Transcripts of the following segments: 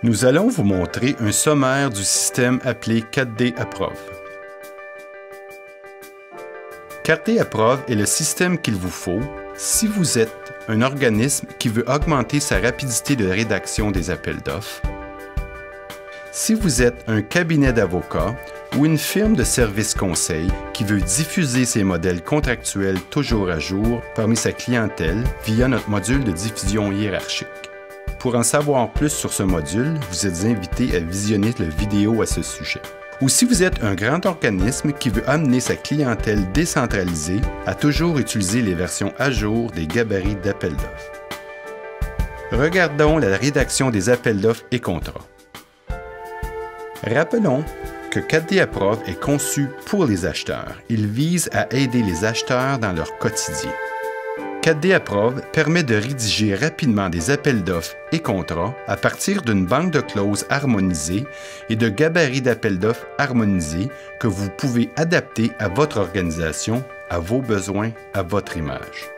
Nous allons vous montrer un sommaire du système appelé 4D Approve. 4D Approve est le système qu'il vous faut si vous êtes un organisme qui veut augmenter sa rapidité de rédaction des appels d'offres, si vous êtes un cabinet d'avocats ou une firme de services conseil qui veut diffuser ses modèles contractuels toujours à jour parmi sa clientèle via notre module de diffusion hiérarchique. Pour en savoir plus sur ce module, vous êtes invité à visionner la vidéo à ce sujet. Ou si vous êtes un grand organisme qui veut amener sa clientèle décentralisée à toujours utiliser les versions à jour des gabarits d'appels d'offres. Regardons la rédaction des appels d'offres et contrats. Rappelons que 4D Approve est conçu pour les acheteurs. Il vise à aider les acheteurs dans leur quotidien. 4D Approve permet de rédiger rapidement des appels d'offres et contrats à partir d'une banque de clauses harmonisée et de gabarits d'appels d'offres harmonisés que vous pouvez adapter à votre organisation, à vos besoins, à votre image.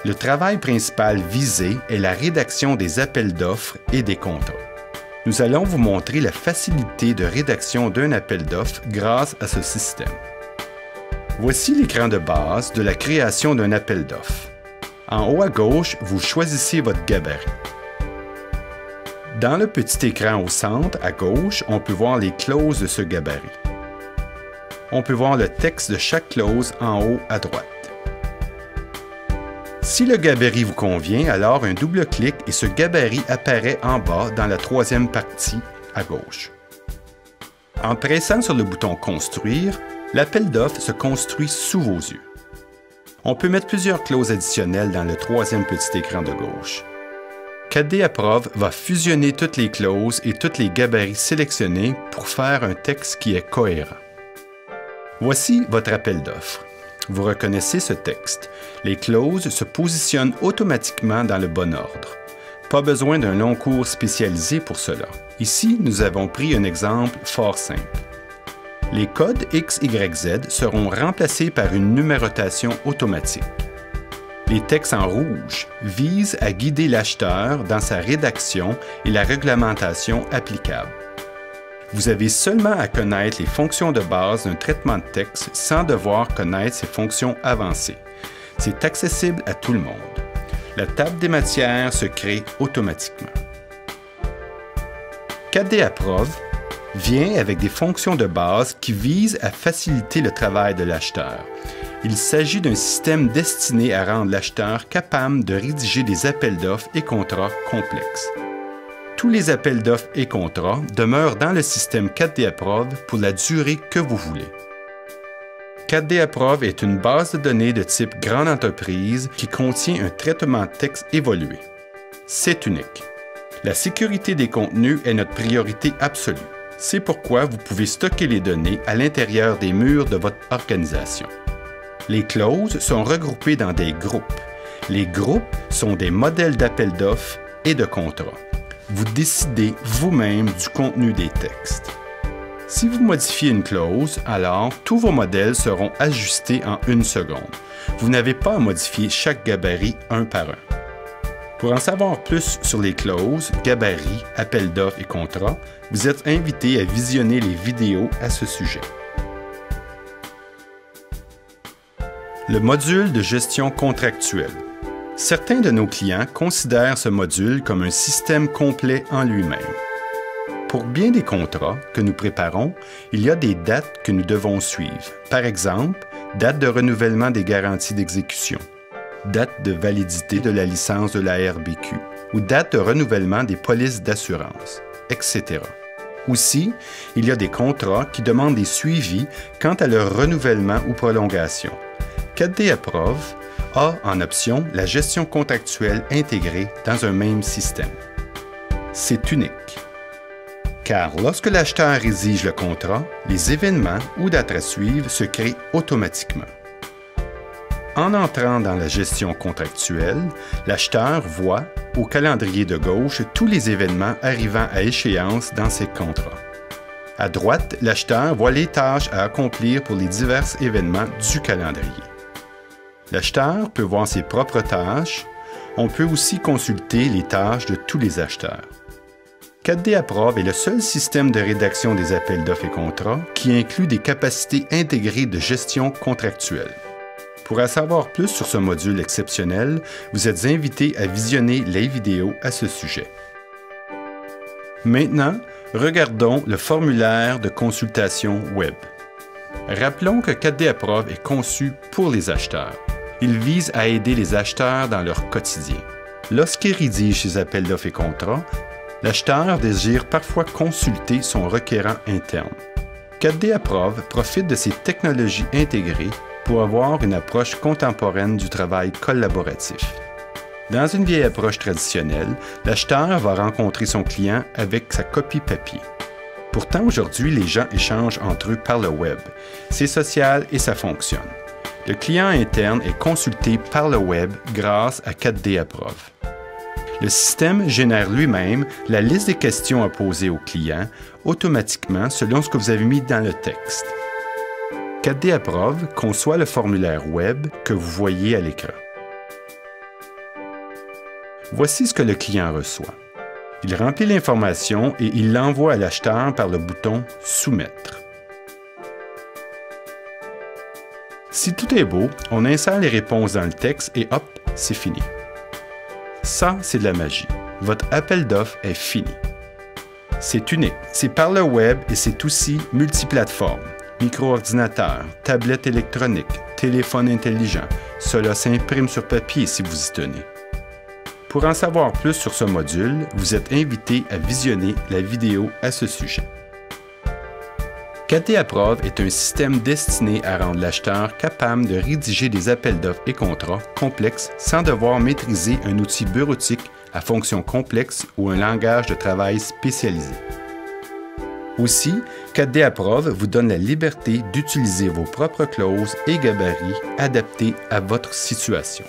Le travail principal visé est la rédaction des appels d'offres et des contrats. Nous allons vous montrer la facilité de rédaction d'un appel d'offres grâce à ce système. Voici l'écran de base de la création d'un appel d'offres. En haut à gauche, vous choisissez votre gabarit. Dans le petit écran au centre, à gauche, on peut voir les clauses de ce gabarit. On peut voir le texte de chaque clause en haut à droite. Si le gabarit vous convient, alors un double clic et ce gabarit apparaît en bas dans la troisième partie à gauche. En pressant sur le bouton « Construire », l'appel d'offres se construit sous vos yeux. On peut mettre plusieurs clauses additionnelles dans le troisième petit écran de gauche. 4D Approve va fusionner toutes les clauses et tous les gabarits sélectionnés pour faire un texte qui est cohérent. Voici votre appel d'offres. Vous reconnaissez ce texte. Les clauses se positionnent automatiquement dans le bon ordre. Pas besoin d'un long cours spécialisé pour cela. Ici, nous avons pris un exemple fort simple. Les codes X, Y, Z seront remplacés par une numérotation automatique. Les textes en rouge visent à guider l'acheteur dans sa rédaction et la réglementation applicable. Vous avez seulement à connaître les fonctions de base d'un traitement de texte sans devoir connaître ses fonctions avancées. C'est accessible à tout le monde. La table des matières se crée automatiquement. 4D Approve vient avec des fonctions de base qui visent à faciliter le travail de l'acheteur. Il s'agit d'un système destiné à rendre l'acheteur capable de rédiger des appels d'offres et contrats complexes. Tous les appels d'offres et contrats demeurent dans le système 4D Approve pour la durée que vous voulez. 4D Approve est une base de données de type grande entreprise qui contient un traitement de texte évolué. C'est unique. La sécurité des contenus est notre priorité absolue. C'est pourquoi vous pouvez stocker les données à l'intérieur des murs de votre organisation. Les clauses sont regroupées dans des groupes. Les groupes sont des modèles d'appels d'offres et de contrats. Vous décidez vous-même du contenu des textes. Si vous modifiez une clause, alors tous vos modèles seront ajustés en 1 seconde. Vous n'avez pas à modifier chaque gabarit un par un. Pour en savoir plus sur les clauses, gabarits, appels d'offres et contrats, vous êtes invité à visionner les vidéos à ce sujet. Le module de gestion contractuelle. Certains de nos clients considèrent ce module comme un système complet en lui-même. Pour bien des contrats que nous préparons, il y a des dates que nous devons suivre. Par exemple, date de renouvellement des garanties d'exécution, date de validité de la licence de la RBQ ou date de renouvellement des polices d'assurance, etc. Aussi, il y a des contrats qui demandent des suivis quant à leur renouvellement ou prolongation. 4D Approve a en option la gestion contractuelle intégrée dans un même système. C'est unique, car lorsque l'acheteur rédige le contrat, les événements ou dates à suivre se créent automatiquement. En entrant dans la gestion contractuelle, l'acheteur voit au calendrier de gauche tous les événements arrivant à échéance dans ses contrats. À droite, l'acheteur voit les tâches à accomplir pour les divers événements du calendrier. L'acheteur peut voir ses propres tâches. On peut aussi consulter les tâches de tous les acheteurs. 4D Approve est le seul système de rédaction des appels d'offres et contrats qui inclut des capacités intégrées de gestion contractuelle. Pour en savoir plus sur ce module exceptionnel, vous êtes invité à visionner les vidéos à ce sujet. Maintenant, regardons le formulaire de consultation web. Rappelons que 4D Approve est conçu pour les acheteurs. Il vise à aider les acheteurs dans leur quotidien. Lorsqu'ils rédigent ses appels d'offres et contrats, l'acheteur désire parfois consulter son requérant interne. 4D Approve profite de ces technologies intégrées pour avoir une approche contemporaine du travail collaboratif. Dans une vieille approche traditionnelle, l'acheteur va rencontrer son client avec sa copie papier. Pourtant, aujourd'hui, les gens échangent entre eux par le web. C'est social et ça fonctionne. Le client interne est consulté par le web grâce à 4D Approve. Le système génère lui-même la liste des questions à poser au client automatiquement selon ce que vous avez mis dans le texte. 4D Approve conçoit le formulaire web que vous voyez à l'écran. Voici ce que le client reçoit. Il remplit l'information et il l'envoie à l'acheteur par le bouton « Soumettre ». Si tout est beau, on insère les réponses dans le texte et hop, c'est fini. Ça, c'est de la magie. Votre appel d'offres est fini. C'est unique. C'est par le web et c'est aussi multiplateforme. Micro-ordinateur, tablette électronique, téléphone intelligent. Cela s'imprime sur papier si vous y tenez. Pour en savoir plus sur ce module, vous êtes invité à visionner la vidéo à ce sujet. 4D Approve est un système destiné à rendre l'acheteur capable de rédiger des appels d'offres et contrats complexes sans devoir maîtriser un outil bureautique à fonction complexe ou un langage de travail spécialisé. Aussi, 4D Approve vous donne la liberté d'utiliser vos propres clauses et gabarits adaptés à votre situation.